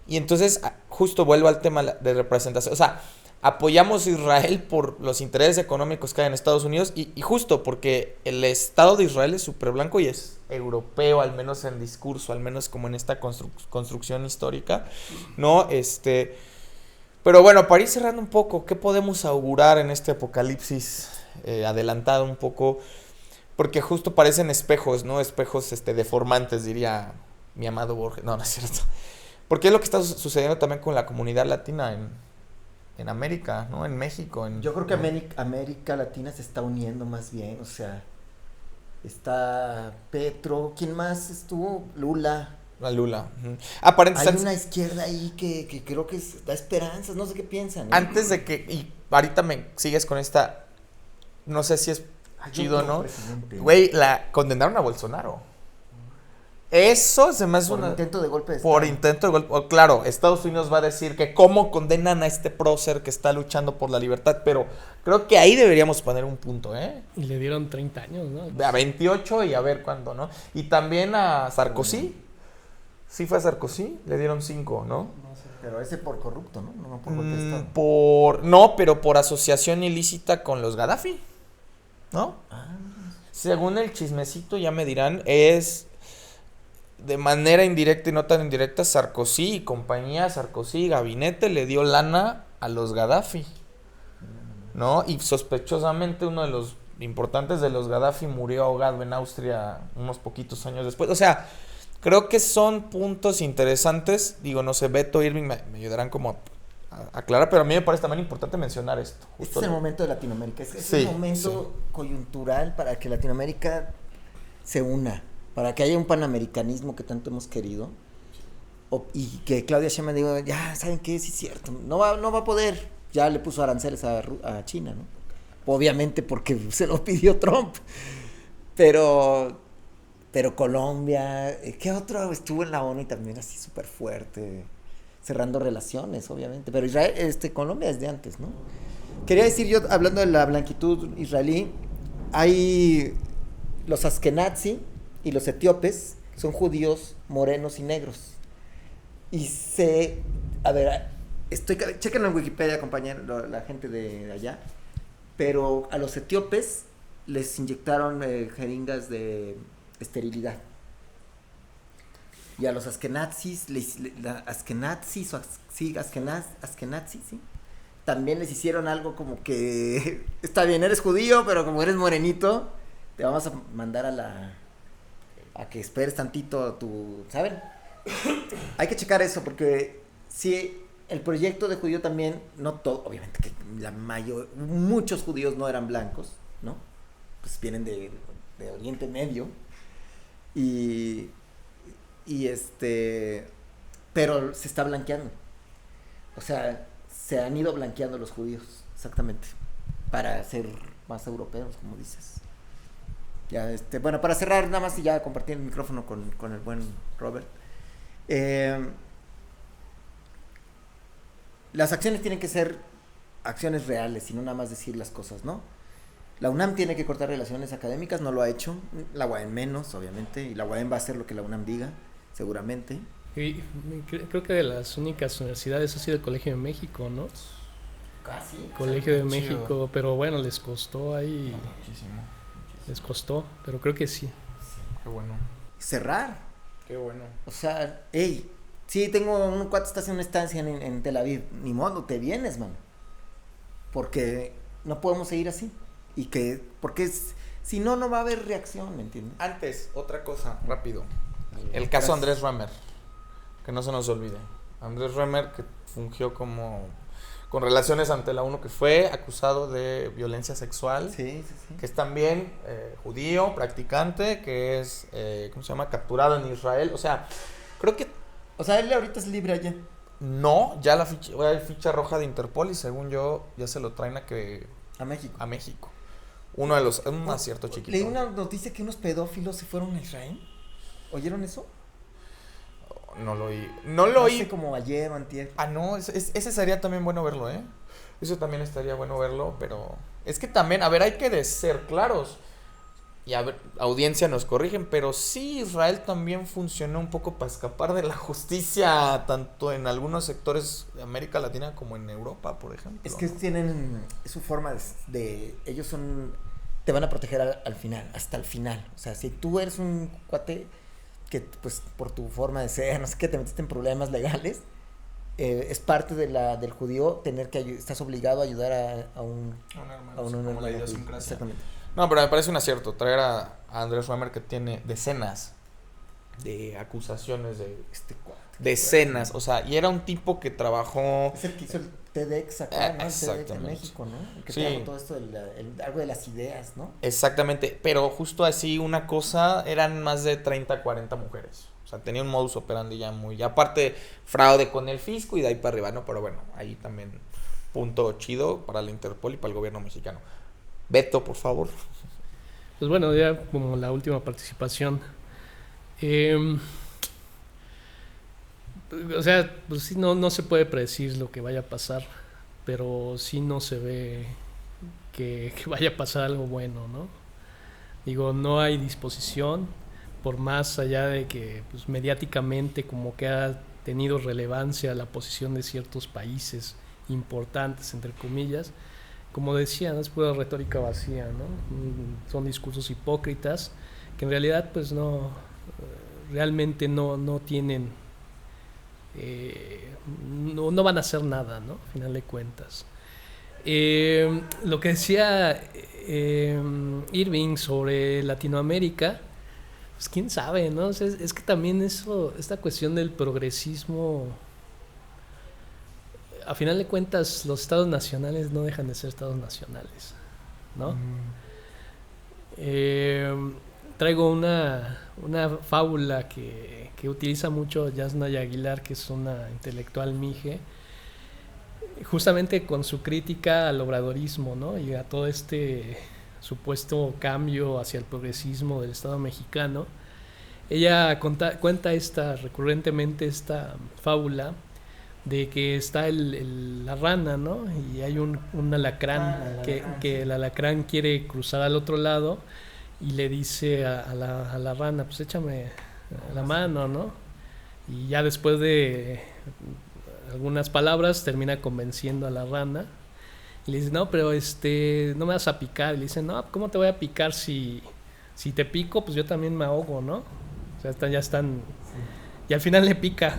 Y entonces, justo vuelvo al tema de representación. O sea, apoyamos a Israel por los intereses económicos que hay en Estados Unidos y justo porque el Estado de Israel es súper blanco y es europeo, al menos en discurso, al menos como en esta construcción histórica, ¿no? Pero bueno, para ir cerrando un poco, ¿qué podemos augurar en este apocalipsis adelantado un poco? Porque justo parecen espejos, ¿no? Espejos deformantes, diría mi amado Borges. No, no es cierto. Porque es lo que está sucediendo también con la comunidad latina en América, ¿no? En México. Yo creo que América Latina se está uniendo más bien, o sea, está Petro, ¿quién más estuvo? Lula. La Lula. Uh-huh. Hay una izquierda ahí que creo que da esperanzas, no sé qué piensan. Antes de que, y ahorita me sigues con esta, no sé si es chido, ¿no? Güey, condenaron a Bolsonaro. Eso se me hace por intento de golpe de Estado. Por intento de golpe. Claro, Estados Unidos va a decir que cómo condenan a este prócer que está luchando por la libertad, pero creo que ahí deberíamos poner un punto, ¿eh? Y le dieron 30 años, ¿no? A 28 y a ver cuándo, ¿no? Y también a Sarkozy. ¿Sí fue a Sarkozy? Le dieron 5, ¿no? No sé, pero ese por corrupto, ¿no? No por golpe de Estado. No, pero por asociación ilícita con los Gaddafi, ¿no? Según el chismecito, ya me dirán, es de manera indirecta y no tan indirecta, Sarkozy y compañía, Sarkozy y gabinete le dio lana a los Gaddafi, ¿no? Y sospechosamente uno de los importantes de los Gaddafi murió ahogado en Austria unos poquitos años después. O sea, creo que son puntos interesantes. Digo, no sé, Beto, Irving me ayudarán como a aclarar, pero a mí me parece también importante mencionar esto. Este es el momento de Latinoamérica, es Sí, un momento coyuntural para que Latinoamérica se una, para que haya un panamericanismo que tanto hemos querido, y que Claudia Sheinbaum diga, ya, ¿saben qué? Sí es cierto, no va a poder, ya le puso aranceles a China, ¿no? Obviamente porque se lo pidió Trump, pero Colombia, ¿qué otro estuvo en la ONU y también así súper fuerte, cerrando relaciones, obviamente, pero Israel, Colombia es de antes, ¿no? Quería decir yo, hablando de la blanquitud israelí, hay los Askenazi y los etíopes, que son judíos morenos y negros, y chequen en Wikipedia, compañero, la gente de allá, pero a los etíopes les inyectaron jeringas de esterilidad. Y a los askenazis, ¿sí? También les hicieron algo como que, está bien, eres judío, pero como eres morenito, te vamos a mandar a que esperes tantito ¿saben? Hay que checar eso, porque sí, el proyecto de judío también, no todo, obviamente que muchos judíos no eran blancos, ¿no? Pues vienen de Oriente Medio pero se está blanqueando. O sea, se han ido blanqueando los judíos, exactamente, para ser más europeos, como dices. Ya, bueno, para cerrar nada más y ya compartir el micrófono con el buen Robert. Las acciones tienen que ser acciones reales y no nada más decir las cosas, ¿no? La UNAM tiene que cortar relaciones académicas, no lo ha hecho. La UAM menos, obviamente, y la UAM va a hacer lo que la UNAM diga, seguramente. Y creo que de las únicas universidades ha sido el Colegio de México, ¿no? Casi. Colegio de México, pero bueno, les costó ahí. Muchísimo. Les costó, pero creo que sí. Qué bueno. Cerrar. Qué bueno. O sea, sí, tengo un cuate que está haciendo una estancia en Tel Aviv. Ni modo, te vienes, mano. Porque no podemos seguir así. Porque si no, no va a haber reacción, ¿me entiendes? Antes, otra cosa, rápido. El caso Andrés Roemer, que no se nos olvide. Andrés Roemer, que fungió con relaciones ante la ONU, que fue acusado de violencia sexual. Sí. Que es también judío, practicante, que es, ¿cómo se llama? Capturado en Israel. O sea, creo que... O sea, él ahorita es libre allá. No, ya hay ficha roja de Interpol y según yo, ya se lo traen A México. a México. Un acierto chiquito. Leí una noticia que unos pedófilos se fueron a Israel. ¿Oyeron eso? No lo oí. No sé, como ayer o antier. No, ese sería también bueno verlo, ¿eh? Eso también estaría bueno verlo, pero... Es que también, a ver, hay que ser claros. Y a ver, audiencia nos corrigen, pero sí, Israel también funcionó un poco para escapar de la justicia, tanto en algunos sectores de América Latina como en Europa, por ejemplo. Es que ¿no? tienen su forma de ellos te van a proteger al final, hasta el final. O sea, si tú eres un cuate que, pues, por tu forma de ser, no sé qué, te metiste en problemas legales, es parte del judío estás obligado a ayudar a un hermano. Como la idiosincrasia. Exactamente. No, pero me parece un acierto traer a Andrés Roemer, que tiene decenas de acusaciones decenas, o sea, y era un tipo que trabajó... Es el que hizo el TEDx acá, ¿no? El TEDx en México, ¿no? El que trajo todo esto, algo de las ideas, ¿no? Exactamente, pero justo así una cosa, eran más de 30, 40 mujeres. O sea, tenía un modus operandi ya muy... Aparte, fraude con el fisco y de ahí para arriba, ¿no? Pero bueno, ahí también punto chido para la Interpol y para el gobierno mexicano. Beto, por favor. Pues bueno, ya como la última participación. O sea, pues sí, no se puede predecir lo que vaya a pasar, pero sí no se ve que vaya a pasar algo bueno, ¿no? Digo, no hay disposición, por más allá de que pues, mediáticamente como que ha tenido relevancia la posición de ciertos países importantes, entre comillas. Como decía, ¿no? Es pura retórica vacía, ¿no? Son discursos hipócritas que en realidad pues realmente no tienen, no van a hacer nada, ¿no? Al final de cuentas. Lo que decía Irving sobre Latinoamérica, pues quién sabe, ¿no? O sea, es que también esta cuestión del progresismo, a final de cuentas, los estados nacionales no dejan de ser estados nacionales, ¿no? Traigo una fábula que utiliza mucho Yasnaya Aguilar, que es una intelectual mije, justamente con su crítica al obradorismo, ¿no? Y a todo este supuesto cambio hacia el progresismo del Estado mexicano. Ella cuenta recurrentemente esta fábula de que está la rana, ¿no? Y hay un alacrán, que el alacrán quiere cruzar al otro lado y le dice a la rana, pues échame la mano, ¿no? Y ya después de algunas palabras termina convenciendo a la rana y le dice, no, pero no me vas a picar. Y le dice, no, ¿cómo te voy a picar si te pico? Pues yo también me ahogo, ¿no? O sea, ya están... Sí. Y al final le pica.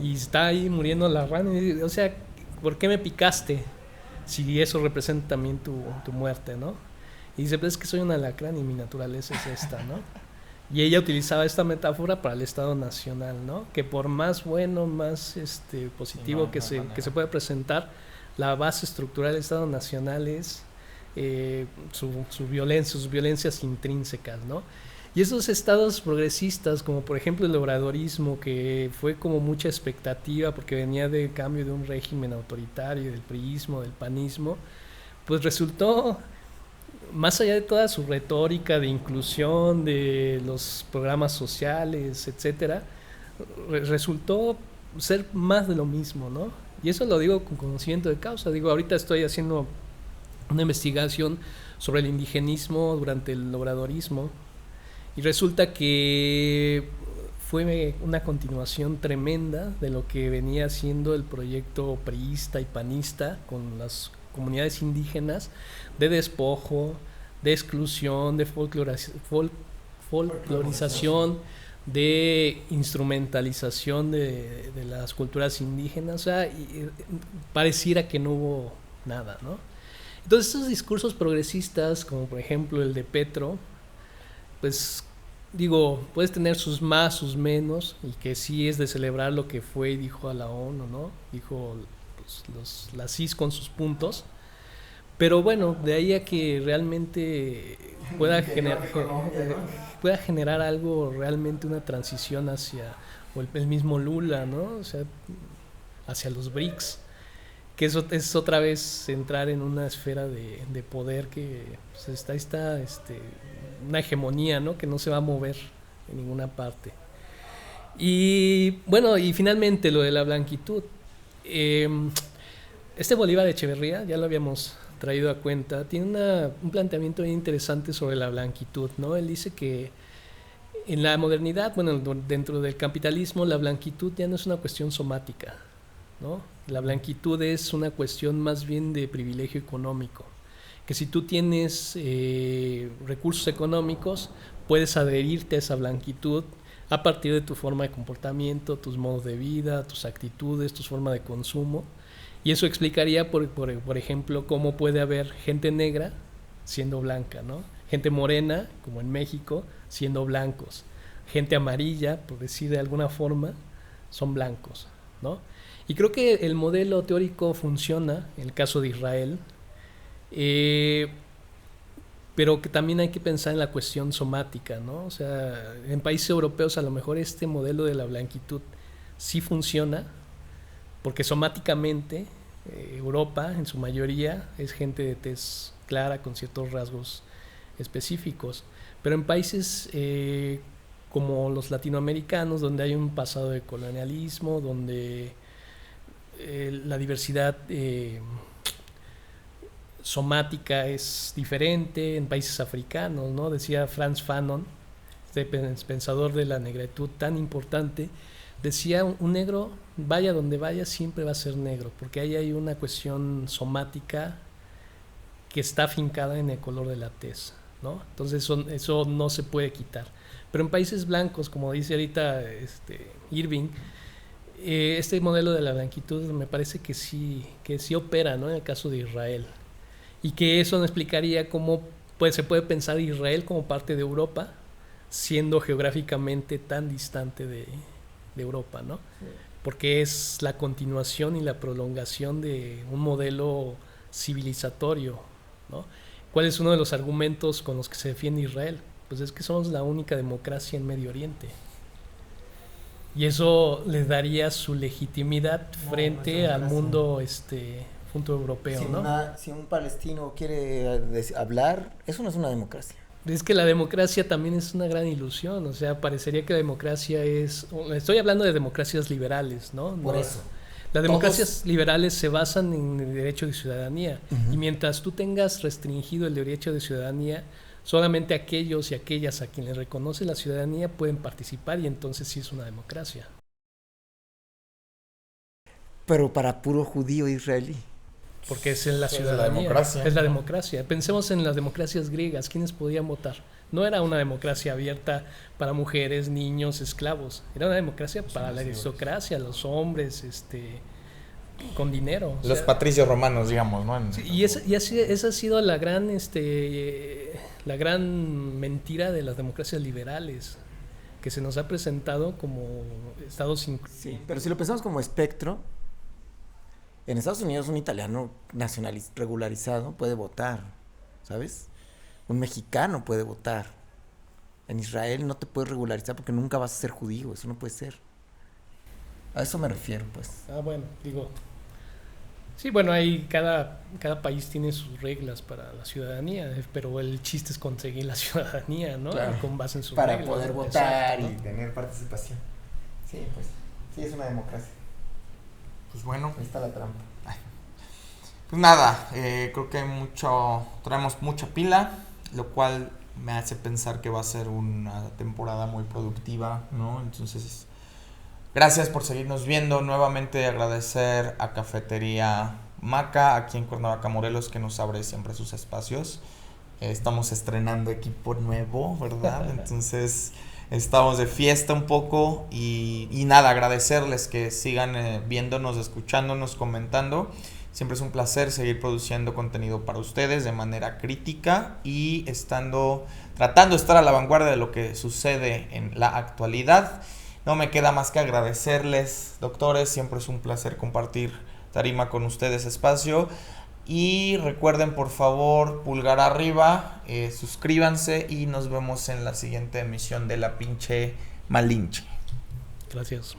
Y está ahí muriendo la rana. Y, o sea, ¿por qué me picaste? Si eso representa también tu muerte, ¿no? Y dice, pues es que soy un alacrán y mi naturaleza es esta, ¿no? Y ella utilizaba esta metáfora para el Estado Nacional, ¿no? Que por más bueno, más positivo que se pueda presentar, la base estructural del Estado Nacional es su violencia, sus violencias intrínsecas, ¿no? Y esos estados progresistas, como por ejemplo el obradorismo, que fue como mucha expectativa porque venía de cambio de un régimen autoritario, del priismo, del panismo, pues resultó, más allá de toda su retórica de inclusión, de los programas sociales, etcétera, resultó ser más de lo mismo, ¿no? Y eso lo digo con conocimiento de causa. Digo, ahorita estoy haciendo una investigación sobre el indigenismo durante el obradorismo y resulta que fue una continuación tremenda de lo que venía siendo el proyecto priista y panista con las comunidades indígenas, de despojo, de exclusión, de folclorización, de instrumentalización de las culturas indígenas. O sea, pareciera que no hubo nada, ¿no? Entonces estos discursos progresistas, como por ejemplo el de Petro, pues digo, puedes tener sus más, sus menos, y que sí es de celebrar lo que fue y dijo a la ONU, ¿no? Dijo pues, la CIS con sus puntos, pero bueno, de ahí a que realmente pueda generar algo, realmente una transición hacia, o el mismo Lula, ¿no? O sea, hacia los BRICS, que eso es otra vez entrar en una esfera de poder que pues, está una hegemonía, ¿no? Que no se va a mover en ninguna parte. Y bueno, y finalmente lo de la blanquitud. Bolívar Echeverría, ya lo habíamos traído a cuenta, tiene un planteamiento bien interesante sobre la blanquitud, ¿no? Él dice que en la modernidad, bueno, dentro del capitalismo, la blanquitud ya no es una cuestión somática, ¿no? La blanquitud es una cuestión más bien de privilegio económico, que si tú tienes recursos económicos, puedes adherirte a esa blanquitud a partir de tu forma de comportamiento, tus modos de vida, tus actitudes, tu forma de consumo. Y eso explicaría, por ejemplo, cómo puede haber gente negra siendo blanca, ¿no? Gente morena, como en México, siendo blancos. Gente amarilla, por decir de alguna forma, son blancos, ¿no? Y creo que el modelo teórico funciona en el caso de Israel, pero que también hay que pensar en la cuestión somática, ¿no? O sea, en países europeos a lo mejor este modelo de la blanquitud sí funciona, porque somáticamente Europa en su mayoría es gente de tez clara con ciertos rasgos específicos, pero en países como los latinoamericanos, donde hay un pasado de colonialismo, donde la diversidad somática es diferente, en países africanos, ¿no? Decía Frantz Fanon, este pensador de la negritud tan importante, decía, un negro, vaya donde vaya, siempre va a ser negro, porque ahí hay una cuestión somática que está afincada en el color de la tez, ¿no? Entonces eso no se puede quitar. Pero en países blancos, como dice ahorita Irving, este modelo de la blanquitud me parece que sí opera, ¿no? En el caso de Israel. Y que eso nos explicaría cómo se puede pensar Israel como parte de Europa, siendo geográficamente tan distante de Europa, ¿no? Sí. Porque es la continuación y la prolongación de un modelo civilizatorio, ¿no? ¿Cuál es uno de los argumentos con los que se defiende Israel? Pues es que somos la única democracia en Medio Oriente. Y eso les daría su legitimidad frente al mundo punto europeo, ¿no? Si un palestino quiere hablar, eso no es una democracia. Es que la democracia también es una gran ilusión, o sea, parecería que la democracia es... Estoy hablando de democracias liberales, ¿no? Por eso. Las democracias liberales se basan en el derecho de ciudadanía, y mientras tú tengas restringido el derecho de ciudadanía, solamente aquellos y aquellas a quienes reconoce la ciudadanía pueden participar, y entonces sí es una democracia. Pero para puro judío israelí. Porque es en la ciudadanía, es la democracia. Pensemos en las democracias griegas, ¿quiénes podían votar? No era una democracia abierta para mujeres, niños, esclavos. Era una democracia para la aristocracia, los hombres, con dinero. Los patricios romanos, digamos, ¿no? Sí, esa ha sido la gran la gran mentira de las democracias liberales, que se nos ha presentado como estados Sí, pero si lo pensamos como espectro, en Estados Unidos un italiano regularizado puede votar, ¿sabes? Un mexicano puede votar. En Israel no te puedes regularizar porque nunca vas a ser judío, eso no puede ser. A eso me refiero, pues. bueno, digo, sí, bueno, hay cada país tiene sus reglas para la ciudadanía, pero el chiste es conseguir la ciudadanía, ¿no? Claro. Con base en sus Para reglas. poder votar. Exacto, Y ¿no? tener participación. Sí, pues. Sí, es una democracia. Pues bueno, Ahí está la trampa. pues nada, creo que traemos mucha pila, lo cual me hace pensar que va a ser una temporada muy productiva, ¿no? Entonces, gracias por seguirnos viendo. Nuevamente agradecer a Cafetería Maca, aquí en Cuernavaca, Morelos, que nos abre siempre sus espacios. Estamos estrenando equipo nuevo, ¿verdad? Entonces, estamos de fiesta un poco y nada, agradecerles que sigan viéndonos, escuchándonos, comentando. Siempre es un placer seguir produciendo contenido para ustedes de manera crítica y tratando de estar a la vanguardia de lo que sucede en la actualidad. No me queda más que agradecerles, doctores. Siempre es un placer compartir tarima con ustedes, espacio. Y recuerden, por favor, pulgar arriba, suscríbanse y nos vemos en la siguiente emisión de La Pinche Malinche. Gracias.